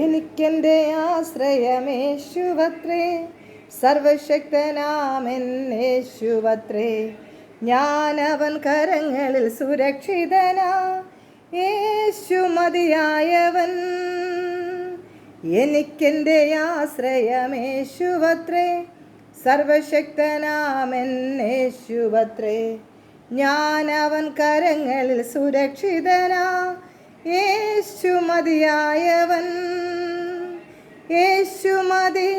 എനിക്കെൻ്റെ ആശ്രയമേശുവത്രേ, സർവശക്തനാമെൻ യേശുവത്രേ. ഞാനവൻ കരങ്ങളിൽ സുരക്ഷിതനാ, യേശു മതിയായവൻ. എനിക്കെൻ്റെ ആശ്രയമേശുവത്രേ, സർവശക്തനാമെൻ യേശുവത്രേ. ഞാനവൻ കരങ്ങളിൽ സുരക്ഷിതനാ, യേശു മതിയായവൻ. യേശു മതി,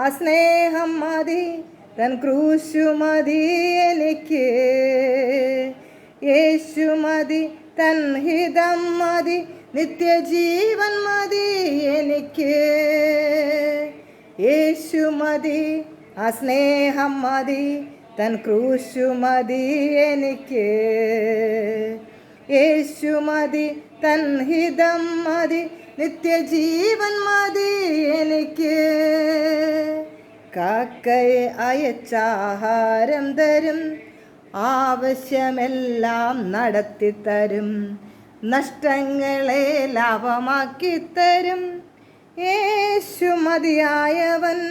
ആ സ്നേഹം മതി, തൻ ക്രൂശു മതി എനിക്ക്. യേശു മതി, തൻ ഹിതം മതി, നിത്യജീവൻ മതി എനിക്ക്. യേശു മതി, ആ സ്നേഹം മതി, തൻ ക്രൂശു മതി എനിക്ക്. യേശു മതി, തൻ ഹിതം മതി, നിത്യജീവൻ മതി എനിക്ക്. കാക്കയെ അയച്ചാഹാരം തരും, ആവശ്യമെല്ലാം നടത്തിത്തരും, നഷ്ടങ്ങളെ ലാഭമാക്കിത്തരും, യേശു മതിയായവൻ.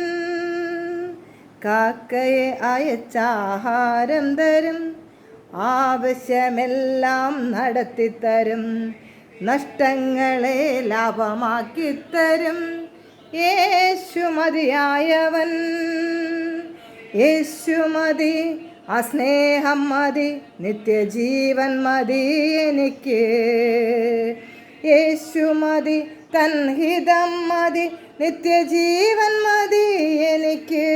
കാക്കയെ അയച്ചാഹാരം തരും, ആവശ്യമെല്ലാം നടത്തിത്തരും, നഷ്ടങ്ങളെ ലാഭമാക്കിത്തരും, യേശു മതിയായവൻ. യേശു മതി, ആ സ്നേഹം മതി, നിത്യജീവൻ മതി എനിക്ക്. യേശു മതി, തൻ ഹിതം മതി, നിത്യജീവൻ മതി എനിക്ക്.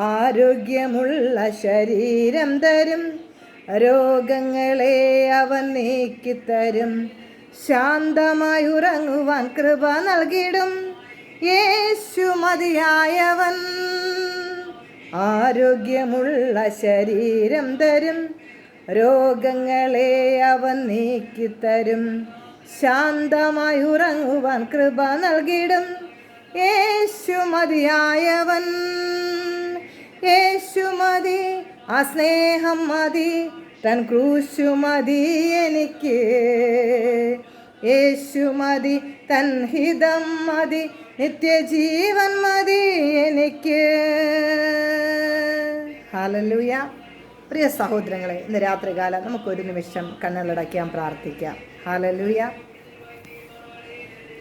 ആരോഗ്യമുള്ള ശരീരം തരും, രോഗങ്ങളെ അവൻ നീക്കിത്തരും, ശാന്തമായി ഉറങ്ങുവാൻ കൃപ നൽകിടും, യേശു മതിയായവൻ. ആരോഗ്യമുള്ള ശരീരം തരും, രോഗങ്ങളെ അവൻ നീക്കിത്തരും, ശാന്തമായി ഉറങ്ങുവാൻ കൃപ നൽകിടും, യേശു മതിയായവൻ. യേശു മതി, ആ സ്നേഹം മതി, തൻ ക്രൂശു മതി എനിക്ക്. യേശു മതി, തൻ ഹിതം മതി, നിത്യജീവൻ മതി എനിക്ക്. ഹല്ലേലൂയ. പ്രിയ സഹോദരങ്ങളെ, ഇന്ന് രാത്രികാലം നമുക്കൊരു നിമിഷം കണ്ണുകളടയ്ക്കാൻ പ്രാർത്ഥിക്കാം. ഹല്ലേലൂയ.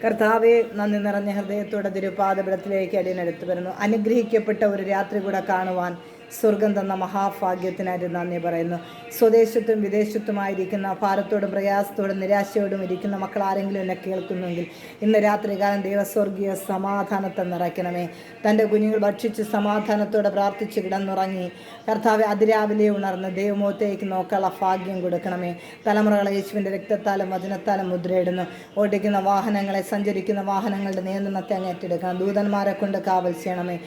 കർത്താവെ, നന്ദി നിറഞ്ഞ ഹൃദയത്തോടെ തിരുപാദപീഠത്തിലേക്ക് അടിയനെടുത്തു വരുന്നു. അനുഗ്രഹിക്കപ്പെട്ട ഒരു രാത്രി കൂടെ കാണുവാൻ സ്വർഗം തന്ന മഹാഭാഗ്യത്തിനായിട്ട് നന്ദി പറയുന്നു. സ്വദേശത്തും വിദേശത്തുമായിരിക്കുന്ന ഭാരത്തോടും പ്രയാസത്തോടും നിരാശയോടും ഇരിക്കുന്ന മക്കൾ ആരെങ്കിലും എന്നെ കേൾക്കുന്നുവെങ്കിൽ ഇന്ന് രാത്രികാലം ദൈവസ്വർഗീയ സമാധാനത്തെ നിറയ്ക്കണമേ. തൻ്റെ കുഞ്ഞുങ്ങൾ ഭക്ഷിച്ച് സമാധാനത്തോടെ പ്രാർത്ഥിച്ച് കിടന്നുറങ്ങി കർത്താവെ അതിരാവിലെ ഉണർന്ന് ദൈവമുഖത്തേക്ക് നോക്കാനുള്ള ഭാഗ്യം കൊടുക്കണമേ. തലമുറകളെ യേശുവിൻ്റെ രക്തത്താലും വചനത്താലും മുദ്രയിടുന്നു. ഓടിക്കുന്ന വാഹനങ്ങളെ, സഞ്ചരിക്കുന്ന വാഹനങ്ങളുടെ നിയന്ത്രണത്തെ അങ്ങ് ഏറ്റെടുക്കണം. ദൂതന്മാരെ കൊണ്ട് കാവൽ ചെയ്യണമേ.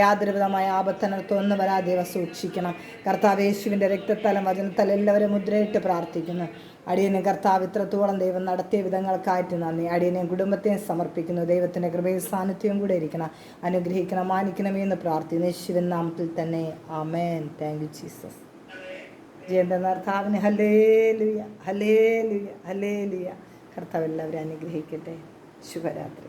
യാതൊരുവിധമായ ആപത്തനത്തൊന്നും വരാതെ സൂക്ഷിക്കണം. കർത്താവ് യേശുവിൻ്റെ രക്തത്താലും വചനത്താലും എല്ലാവരും മുദ്രയിട്ട് പ്രാർത്ഥിക്കുന്നു. അടിയനെ കർത്താവ് ഇത്രത്തോളം ദൈവം നടത്തിയ വിധങ്ങൾക്കായിട്ട് നന്ദി. അടിയനെയും കുടുംബത്തെയും സമർപ്പിക്കുന്നു. ദൈവത്തിൻ്റെ കൃപയും സാന്നിധ്യവും കൂടെ ഇരിക്കണം, അനുഗ്രഹിക്കണം, മാനിക്കണമേ എന്ന് പ്രാർത്ഥിക്കുന്നു. യേശുവിൻ നാമത്തിൽ തന്നെ ആമേൻ. Thank you Jesus. ജയന്റെ കർത്താവിന് ഹല്ലേലൂയ, ഹല്ലേലൂയ, ഹല്ലേലൂയ. കർത്താവ് എല്ലാവരും അനുഗ്രഹിക്കട്ടെ. ശുഭരാത്രി.